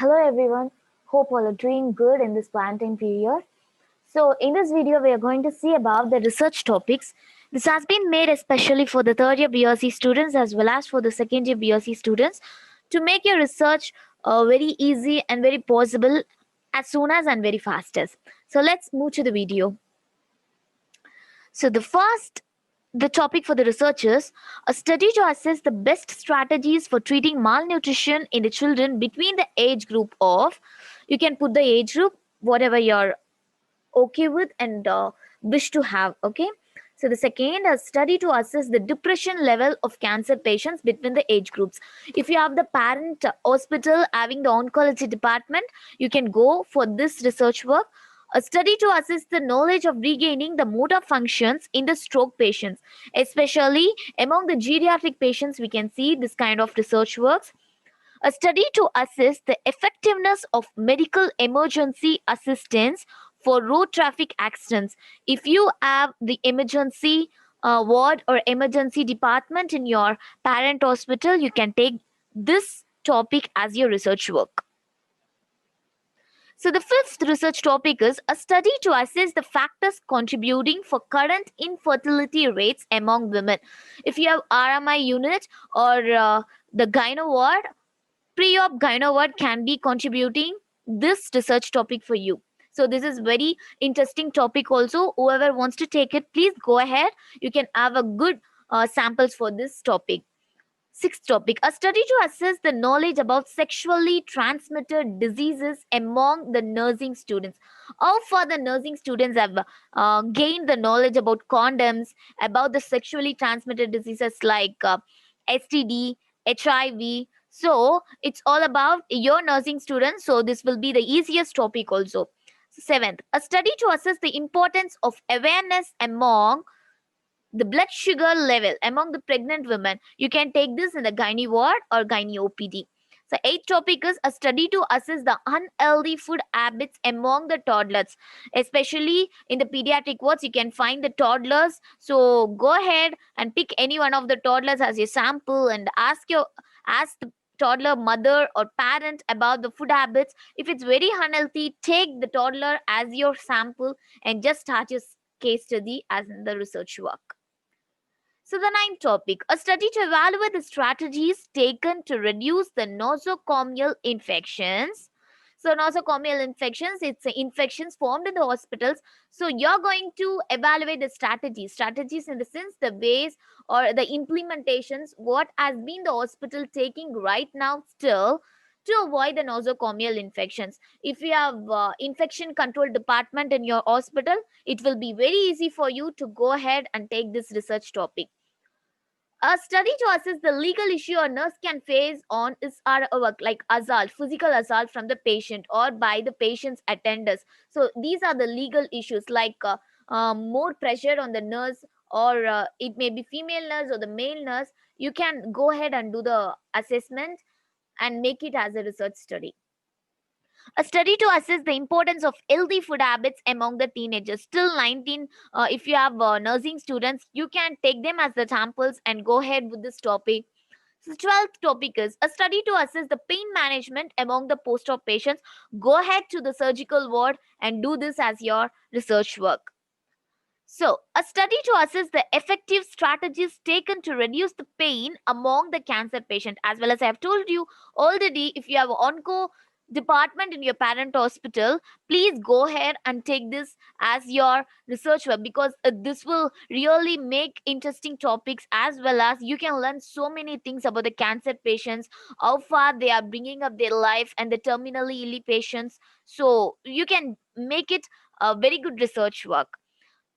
Hello everyone, hope all are doing good in this quarantine period. So in this video we are going to see about the research topics. This has been made especially for the third year BSc students as well as for the second year BSc students to make your research very easy and very possible as soon as and very fast as. So let's move to the video. So the topic for the researchers, a study to assess the best strategies for treating malnutrition in the children between the age group of, you can put the age group whatever you're okay with and wish to have, okay. So the second, a study to assess the depression level of cancer patients between the age groups. If you have the parent hospital having the oncology department, you can go for this research work. A study to assess the knowledge of regaining the motor functions in the stroke patients, especially among the geriatric patients. We can see this kind of research works. A study to assess the effectiveness of medical emergency assistance for road traffic accidents. If you have the emergency ward or emergency department in your parent hospital, you can take this topic as your research work. So, the fifth research topic is a study to assess the factors contributing for current infertility rates among women. If you have RMI unit or the gyno ward, pre-op gyno ward can be contributing this research topic for you. So this is very interesting topic also. Whoever wants to take it, please go ahead. You can have a good samples for this topic. Sixth topic, a study to assess the knowledge about sexually transmitted diseases among the nursing students. How far the nursing students have gained the knowledge about condoms, about the sexually transmitted diseases like STD, HIV. So it's all about your nursing students. So this will be the easiest topic also. Seventh, a study to assess the importance of awareness among the blood sugar level among the pregnant women. You can take this in the gynae ward or gynae OPD. So eighth topic is a study to assess the unhealthy food habits among the toddlers, especially in the pediatric wards. You can find the toddlers. So go ahead and pick any one of the toddlers as your sample and ask the toddler mother or parent about the food habits. If it's very unhealthy, take the toddler as your sample and just start your case study as in the research work. So, the ninth topic, a study to evaluate the strategies taken to reduce the nosocomial infections. So, nosocomial infections, it's infections formed in the hospitals. So, you're going to evaluate the strategies in the sense, the ways or the implementations, what has been the hospital taking right now still to avoid the nosocomial infections. If you have infection control department in your hospital, it will be very easy for you to go ahead and take this research topic. A study to assess the legal issue a nurse can face on is our work like assault, physical assault from the patient or by the patient's attenders. So these are the legal issues like more pressure on the nurse or it may be female nurse or the male nurse. You can go ahead and do the assessment and make it as a research study. A study to assess the importance of healthy food habits among the teenagers till 19. If you have nursing students, you can take them as the samples and go ahead with this topic. So 12th topic is a study to assess the pain management among the post-op patients. Go ahead to the surgical ward and do this as your research work. So, a study to assess the effective strategies taken to reduce the pain among the cancer patient. As well as I have told you already, if you have onco department in your parent hospital, please go ahead and take this as your research work because this will really make interesting topics as well as you can learn so many things about the cancer patients, how far they are bringing up their life and the terminally ill patients. So, you can make it a very good research work.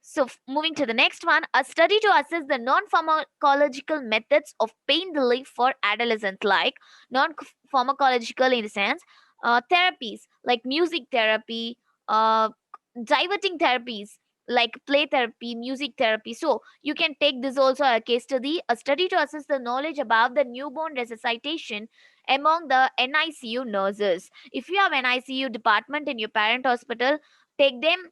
So, moving to the next one, a study to assess the non pharmacological methods of pain relief for adolescents, like non pharmacological in the sense, therapies like music therapy, uh, diverting therapies like play therapy, music therapy. So, you can take this also a case study, a study to assess the knowledge about the newborn resuscitation among the NICU nurses. If you have an ICU department in your parent hospital, take them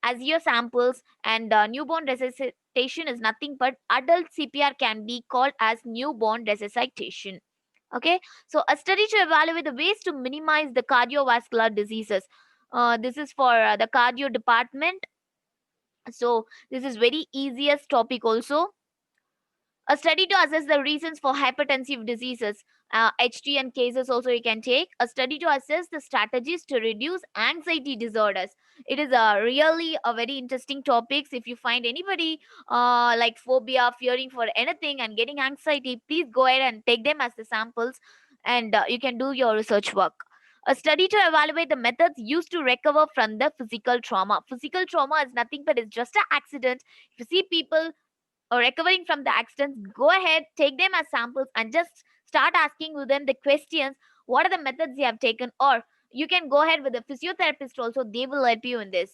as your samples and newborn resuscitation is nothing but adult CPR can be called as newborn resuscitation. Okay, so a study to evaluate the ways to minimize the cardiovascular diseases. This is for the cardio department. So this is very easiest topic also. A study to assess the reasons for hypertensive diseases, HTN cases also you can take. A study to assess the strategies to reduce anxiety disorders. It is a really a very interesting topics. If you find anybody like phobia, fearing for anything and getting anxiety, please go ahead and take them as the samples, and you can do your research work. A study to evaluate the methods used to recover from the physical trauma. Physical trauma is nothing but it's just an accident. If you see people or recovering from the accidents, go ahead, take them as samples and just start asking with them the questions. What are the methods you have taken? Or you can go ahead with a physiotherapist also, they will help you in this.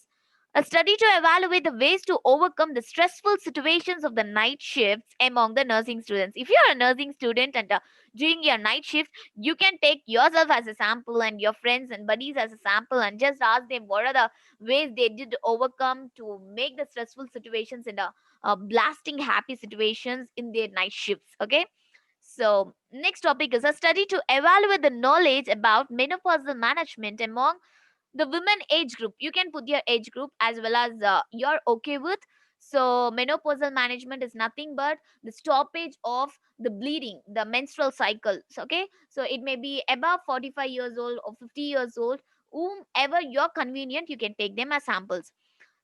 A study to evaluate the ways to overcome the stressful situations of the night shifts among the nursing students. If you are a nursing student and during your night shift, you can take yourself as a sample and your friends and buddies as a sample and just ask them what are the ways they did overcome to make the stressful situations in a blasting happy situations in their night shifts. Okay, so next topic is a study to evaluate the knowledge about menopausal management among the women age group. You can put your age group as well as you're okay with. So menopausal management is nothing but the stoppage of the bleeding, the menstrual cycles. Okay, so it may be above 45 years old or 50 years old, whomever you're convenient, you can take them as samples.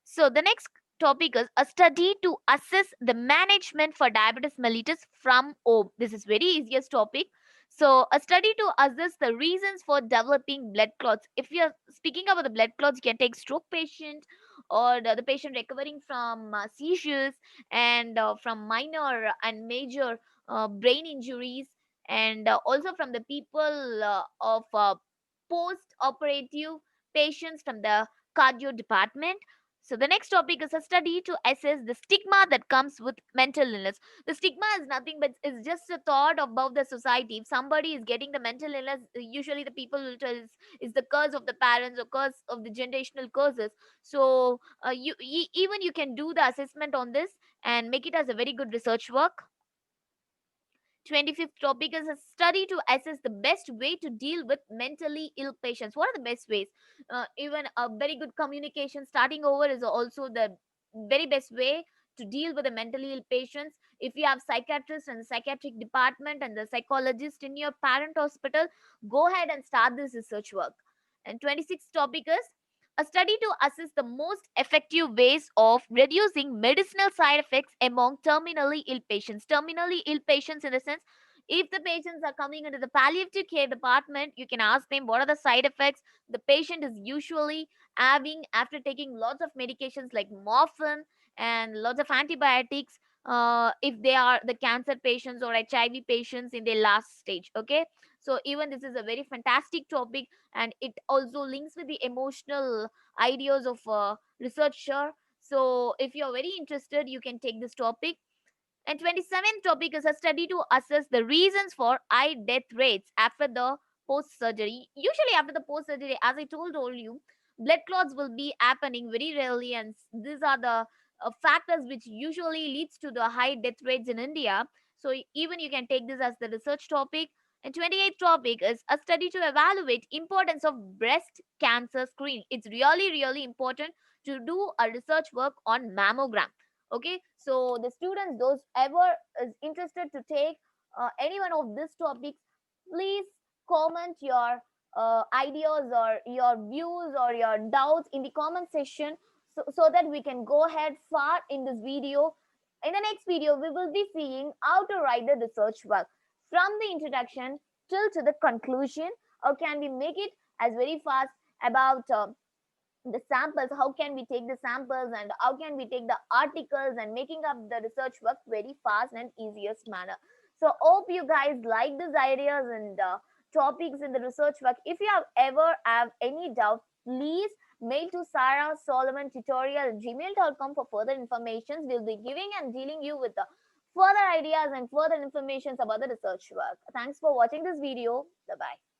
So the next topic is a study to assess the management for diabetes mellitus from home. This is very easiest topic. So a study to assess the reasons for developing blood clots. If you're speaking about the blood clots, you can take stroke patient or the patient recovering from seizures and from minor and major brain injuries, and also from the people of post-operative patients from the cardio department. So the next topic is a study to assess the stigma that comes with mental illness. The stigma is nothing but it's just a thought about the society. If somebody is getting the mental illness, usually the people will tell is the curse of the parents or curse of the generational curses. So even you can do the assessment on this and make it as a very good research work. 25th topic is a study to assess the best way to deal with mentally ill patients. What are the best ways? Even a very good communication, starting over is also the very best way to deal with the mentally ill patients. If you have psychiatrists and the psychiatric department and the psychologist in your parent hospital, go ahead and start this research work. And 26th topic is a study to assess the most effective ways of reducing medicinal side effects among terminally ill patients. Terminally ill patients, in the sense, if the patients are coming into the palliative care department, you can ask them what are the side effects the patient is usually having after taking lots of medications like morphine and lots of antibiotics. If they are the cancer patients or HIV patients in their last stage. Okay, so even this is a very fantastic topic, and it also links with the emotional ideas of a researcher. So if you're very interested, you can take this topic. And 27th topic is a study to assess the reasons for eye death rates after the post surgery. Usually after the post surgery, as I told all you, blood clots will be happening very rarely, and these are the factors which usually leads to the high death rates in India. So even you can take this as the research topic. And 28th topic is a study to evaluate importance of breast cancer screen. It's really really important to do a research work on mammogram. Okay, so the students, those ever is interested to take any one of these topics, please comment your ideas or your views or your doubts in the comment section, so that we can go ahead far in this video. In the next video we will be seeing how to write the research work from the introduction till to the conclusion. Or can we make it as very fast about the samples, how can we take the samples and how can we take the articles and making up the research work very fast and easiest manner. So hope you guys like these ideas and topics in the research work. If you have ever have any doubt, please mail to Sarah Solomon tutorial at gmail.com for further information. We'll be giving and dealing you with the further ideas and further informations about the research work. Thanks for watching this video. Bye bye.